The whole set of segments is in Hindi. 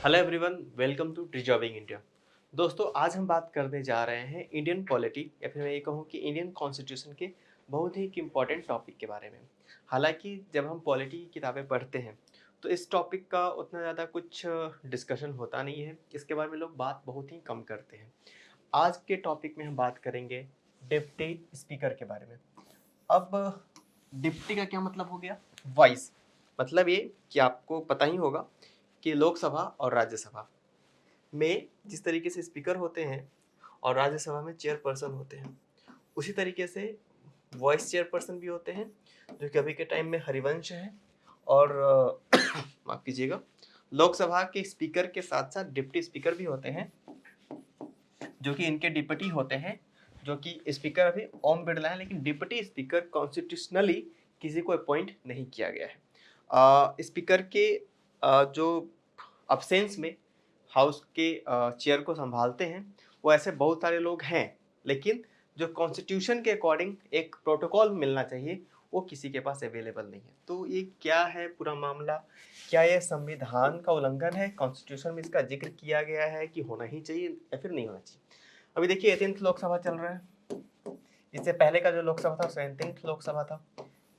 Hello everyone, welcome to tree jobbing India. दोस्तों, आज हम बात करने जा रहे हैं इंडियन पॉलिटी या फिर मैं ये कहूँ कि इंडियन कॉन्स्टिट्यूशन के बहुत ही एक इम्पॉर्टेंट टॉपिक के बारे में। हालांकि जब हम पॉलिटी की किताबें पढ़ते हैं तो इस टॉपिक का उतना ज़्यादा कुछ डिस्कशन होता नहीं है, इसके बारे में लोग बात बहुत ही कम करते हैं। आज के टॉपिक में हम बात करेंगे डिप्टी स्पीकर के बारे में। अब डिप्टी का क्या मतलब हो गया? वॉइस। मतलब ये कि आपको पता ही होगा कि लोकसभा और राज्यसभा में जिस तरीके से स्पीकर होते हैं और राज्यसभा में चेयरपर्सन होते हैं, उसी तरीके से वॉइस चेयरपर्सन भी होते हैं, जो कि अभी के टाइम में हरिवंश है। और माफ कीजिएगा, लोकसभा के स्पीकर के साथ साथ डिप्टी स्पीकर भी होते हैं, जो कि इनके डिप्टी होते हैं। जो कि स्पीकर अभी ओम बिरला है, लेकिन डिप्टी स्पीकर कॉन्स्टिट्यूशनली किसी को अपॉइंट नहीं किया गया है। स्पीकर के जो अब्सेंस में हाउस के चेयर को संभालते हैं, वो ऐसे बहुत सारे लोग हैं, लेकिन जो कॉन्स्टिट्यूशन के अकॉर्डिंग एक प्रोटोकॉल मिलना चाहिए वो किसी के पास अवेलेबल नहीं है। तो ये क्या है पूरा मामला? क्या ये संविधान का उल्लंघन है? कॉन्स्टिट्यूशन में इसका जिक्र किया गया है कि होना ही चाहिए या फिर नहीं होना चाहिए? अभी देखिए 18th लोकसभा चल रहा है, इससे पहले का जो लोकसभा था 17th लोकसभा था।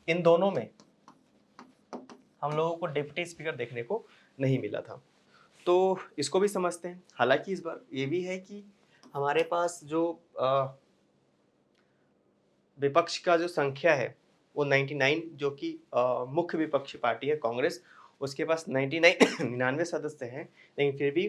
इन दोनों में हम लोगों को डिप्टी स्पीकर देखने को नहीं मिला था, तो इसको भी समझते हैं। हालांकि इस बार ये भी है कि हमारे पास जो विपक्ष का जो संख्या है वो 99, जो कि मुख्य विपक्षी पार्टी है कांग्रेस, उसके पास 99 सदस्य हैं, लेकिन फिर भी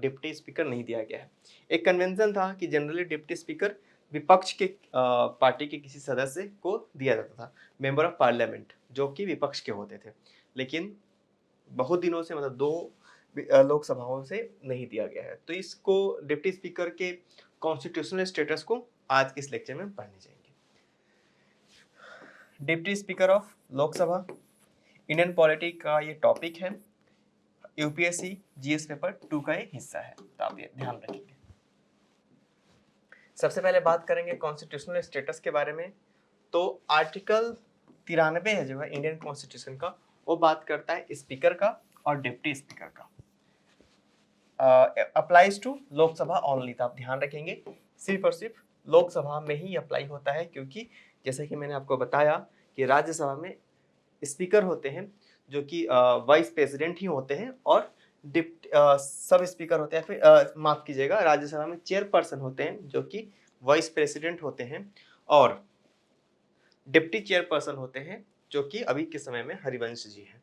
डिप्टी स्पीकर नहीं दिया गया है। एक कन्वेंशन था कि जनरली डिप्टी स्पीकर विपक्ष के पार्टी के किसी सदस्य को दिया जाता था, मेंबर ऑफ पार्लियामेंट, जो कि विपक्ष के होते थे। लेकिन बहुत दिनों से, मतलब दो लोकसभाओं से नहीं दिया गया है। तो इसको डिप्टी स्पीकर के कॉन्स्टिट्यूशनल स्टेटस को आज के इस लेक्चर में पढ़ने जाएंगे। Deputy speaker of Lok Sabha Indian polity का ये टॉपिक है। यूपीएससी जीएस पेपर 2 का एक हिस्सा है, तो आप ये ध्यान रखिए। सबसे पहले बात करेंगे कॉन्स्टिट्यूशनल स्टेटस के बारे में। तो आर्टिकल 93 है जो है इंडियन कॉन्स्टिट्यूशन का, वो बात करता है स्पीकर का और डिप्टी स्पीकर का। अप्लाइज टू लोकसभा ओनली, तो आप ध्यान रखेंगे सिर्फ और सिर्फ लोकसभा में ही अप्लाई होता है, क्योंकि जैसे कि मैंने आपको बताया कि राज्यसभा में स्पीकर होते हैं जो कि वाइस प्रेसिडेंट ही होते हैं, और सब स्पीकर होते हैं, फिर माफ कीजिएगा, राज्यसभा में चेयरपर्सन होते हैं जो कि वाइस प्रेसिडेंट होते हैं, और डिप्टी चेयरपर्सन होते हैं जो कि अभी के समय में हरिवंश जी हैं।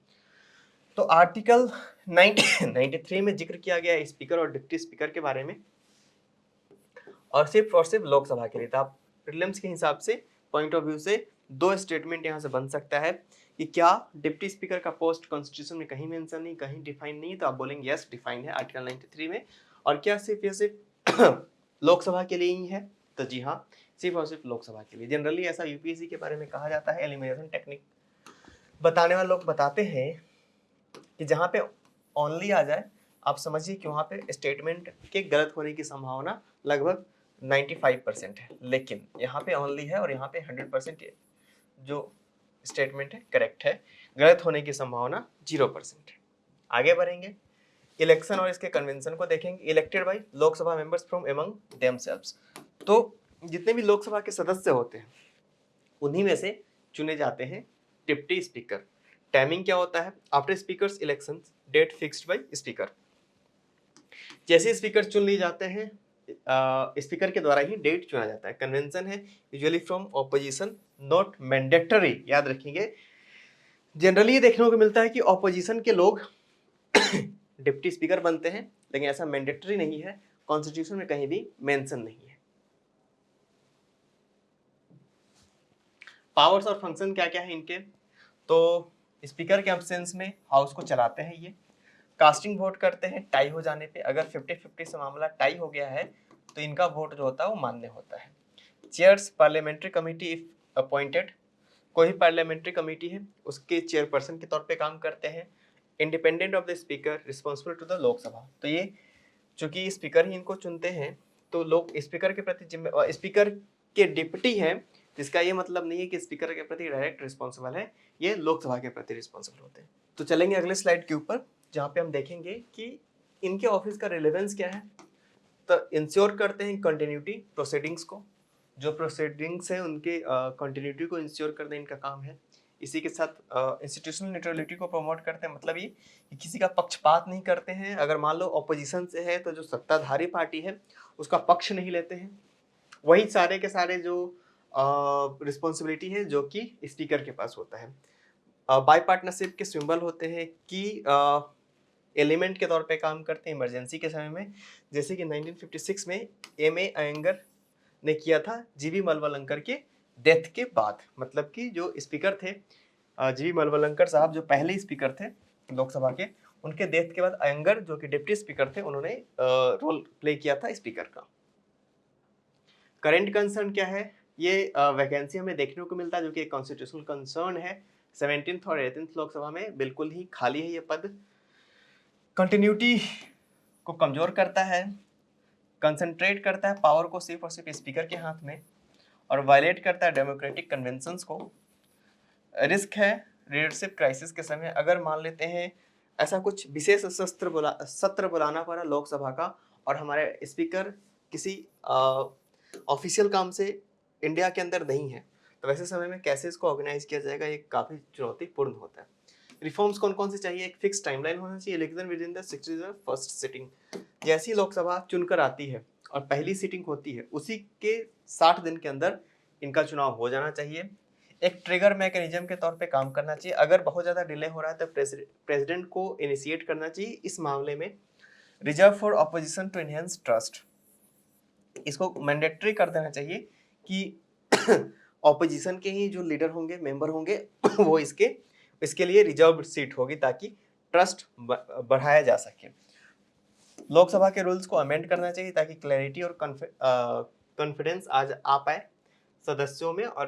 तो आर्टिकल 93 में जिक्र किया गया है स्पीकर और डिप्टी स्पीकर के बारे में, और सिर्फ लोकसभा के लिए। तो आप प्रीलिम्स के हिसाब से, पॉइंट ऑफ व्यू से, दो स्टेटमेंट यहाँ से बन सकता है कि क्या डिप्टी स्पीकर का पोस्ट कॉन्स्टिट्यूशन में कहीं मेंशन नहीं, कहीं डिफाइन नहीं, तो आप बोलेंगे यस डिफाइन है आर्टिकल 93 में। और क्या सिर्फ ये सिर्फ लोकसभा के लिए ही है? तो जी हाँ, सिर्फ और सिर्फ लोकसभा के लिए। जनरली ऐसा यूपीएससी के बारे में कहा जाता है, एलिमिनेशन टेक्निक बताने वाले लोग बताते हैं कि जहाँ पे ओनली आ जाए, आप समझिए कि वहाँ पे स्टेटमेंट के गलत होने की संभावना लगभग 95% है, लेकिन यहाँ पे ओनली है और यहाँ पे 100% जो स्टेटमेंट है करेक्ट है, गलत होने की संभावना 0% है। आगे बढ़ेंगे, इलेक्शन और इसके कन्वेंशन को देखेंगे। Elected by Lok Sabha members from among themselves, तो जितने भी लोकसभा के सदस्य होते हैं उन्हीं में से चुने जाते हैं डिप्टी स्पीकर। टाइमिंग क्या होता है? After speaker's election, date fixed by speaker. जैसे स्पीकर चुन लिए जाते हैं, स्पीकर के द्वारा ही डेट चुना जाता है। कन्वेंशन है usually from opposition, not mandatory, याद रखेंगे। जनरली ये देखने को मिलता है कि ऑपोजिशन के लोग डिप्टी स्पीकर बनते हैं, लेकिन ऐसा मैंडेटरी नहीं है, कॉन्स्टिट्यूशन में कहीं भी मेंशन नहीं है। पावर्स और फंक्शन क्या क्या है इनके? तो स्पीकर के एब्सेंस में हाउस को चलाते हैं ये, कास्टिंग वोट करते हैं टाई हो जाने पे। अगर 50-50 से मामला टाई हो गया है तो इनका वोट जो होता है वो मान्य होता है। Chairs parliamentary committee if appointed, कोई भी पार्लियामेंट्री कमेटी है उसके चेयरपर्सन के तौर पे काम करते हैं। Independent of the speaker, responsible to the Lok Sabha, तो ये चूंकि स्पीकर ही इनको चुनते हैं, तो लोग स्पीकर के प्रति जिम्मेदार, स्पीकर के डिप्टी हैं, जिसका ये मतलब नहीं है कि स्पीकर के प्रति डायरेक्ट रिस्पॉन्सिबल है, ये लोकसभा के प्रति रिस्पॉन्सिबल होते हैं। तो चलेंगे अगले स्लाइड के ऊपर, जहाँ पे हम देखेंगे कि इनके ऑफिस का रिलेवेंस क्या है? तो इंश्योर करते हैं कंटिन्यूटी प्रोसीडिंग्स को, जो प्रोसीडिंग्स है उनके कंटिन्यूटी को इंश्योर करना इनका काम है। इसी के साथ इंस्टीट्यूशनल न्यूट्रलिटी को प्रमोट करते हैं, मतलब ये कि किसी का पक्षपात नहीं करते हैं। अगर मान लो ऑपोजिशन से है तो जो सत्ताधारी पार्टी है उसका पक्ष नहीं लेते हैं। वही सारे के सारे जो रिस्पॉन्सिबिलिटी है जो कि स्पीकर के पास होता है। बाई पार्टनरशिप के सिंबल होते हैं कि एलिमेंट के तौर पे काम करते हैं इमरजेंसी के समय में, जैसे कि 1956 में M.A. अयंगर ने किया था जीवी मलवलंकर के डेथ के बाद। मतलब कि जो स्पीकर थे जीवी मलवलंकर साहब, जो पहले स्पीकर थे लोकसभा के, उनके डेथ के बाद अयंगर जो कि डिप्टी स्पीकर थे उन्होंने रोल प्ले किया था स्पीकर का। करंट कंसर्न क्या है? ये वैकेंसी हमें देखने को मिलता है जो कि एक कॉन्स्टिट्यूशनल कंसर्न है। 17th और 18th लोकसभा में बिल्कुल ही खाली है ये पद। कंटिन्यूटी को कमजोर करता है, कंसंट्रेट करता है पावर को सिर्फ और सिर्फ स्पीकर के हाथ में, और वायलेट करता है डेमोक्रेटिक कन्वेंशंस को। रिस्क है लीडरशिप क्राइसिस के समय, अगर मान लेते हैं ऐसा कुछ विशेष सत्र बुलाना पड़ा लोकसभा का और हमारे स्पीकर किसी ऑफिशियल काम से इंडिया के अंदर नहीं है, तो वैसे समय में कैसे इसको ऑर्गेनाइज किया जाएगा, ये काफ़ी चुनौतीपूर्ण होता है। रिफॉर्म्स कौन कौन से चाहिए? एक फिक्स टाइमलाइन होना चाहिए, election with in the 60 first sitting. जैसी लोकसभा चुनकर आती है और पहली सीटिंग होती है उसी के 60 दिन के अंदर इनका चुनाव हो जाना चाहिए। एक ट्रिगर मैकेनिज्म के तौर पे काम करना चाहिए। अगर बहुत ज़्यादा डिले हो रहा है तो प्रेसिडेंट को इनिशिएट करना चाहिए इस मामले में। Reserve for opposition to enhance trust, इसको मैंडेटरी कर देना चाहिए कि ऑपोजिशन के ही जो लीडर होंगे, मेंबर होंगे वो इसके लिए रिजर्व सीट होगी ताकि ट्रस्ट बढ़ाया जा सके। लोकसभा के रूल्स को अमेंड करना चाहिए ताकि क्लैरिटी और कॉन्फिडेंस आ पाए सदस्यों में और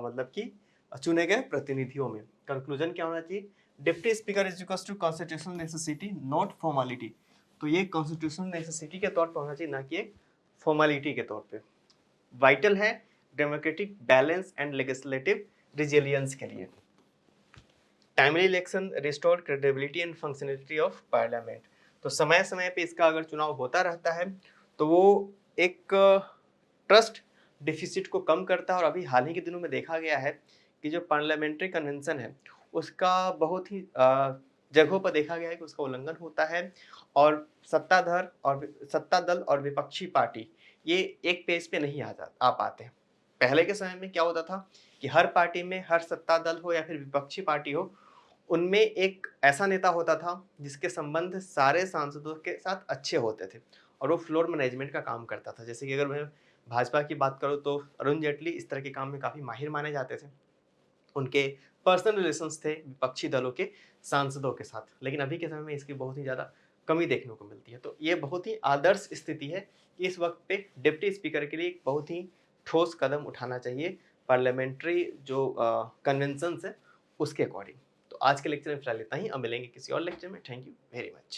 मतलब कि चुने गए प्रतिनिधियों में। कंक्लूजन क्या होना चाहिए? Deputy speaker is equals to constitutional necessity not formality. तो ये कॉन्स्टिट्यूशनल नेसेसिटी के तौर पर होना चाहिए, ना कि एक फॉर्मेलिटी के तौर पे। वाइटल है democratic balance and legislative resilience के लिए। Timely election restore credibility and functionality of parliament. तो समय समय पे इसका अगर चुनाव होता रहता है तो वो एक ट्रस्ट डिफिसिट को कम करता है। और अभी हाल ही के दिनों में देखा गया है कि जो पार्लियामेंट्री कन्वेंशन है उसका बहुत ही जगहों पर देखा गया है कि उसका उल्लंघन होता है और सत्ता दल और विपक्षी पार्टी ये एक पेज पे नहीं आ पाते हैं। पहले के समय में क्या होता था कि हर पार्टी में, हर सत्ता दल हो या फिर विपक्षी पार्टी हो, उनमें एक ऐसा नेता होता था जिसके संबंध सारे सांसदों के साथ अच्छे होते थे और वो फ्लोर मैनेजमेंट का काम करता था। जैसे कि अगर मैं भाजपा की बात करूँ तो अरुण जेटली इस तरह के काम में काफ़ी माहिर माने जाते थे। उनके पर्सनल रिलेशंस थे विपक्षी दलों के सांसदों के साथ, लेकिन अभी के समय में इसकी बहुत ही ज़्यादा कमी देखने को मिलती है। तो ये बहुत ही आदर्श स्थिति है कि इस वक्त पे डिप्टी स्पीकर के लिए एक बहुत ही ठोस कदम उठाना चाहिए पार्लियामेंट्री जो कन्वेंशंस है उसके अकॉर्डिंग। तो आज के लेक्चर में फिलहाल इतना ही, अब मिलेंगे किसी और लेक्चर में। Thank you very much.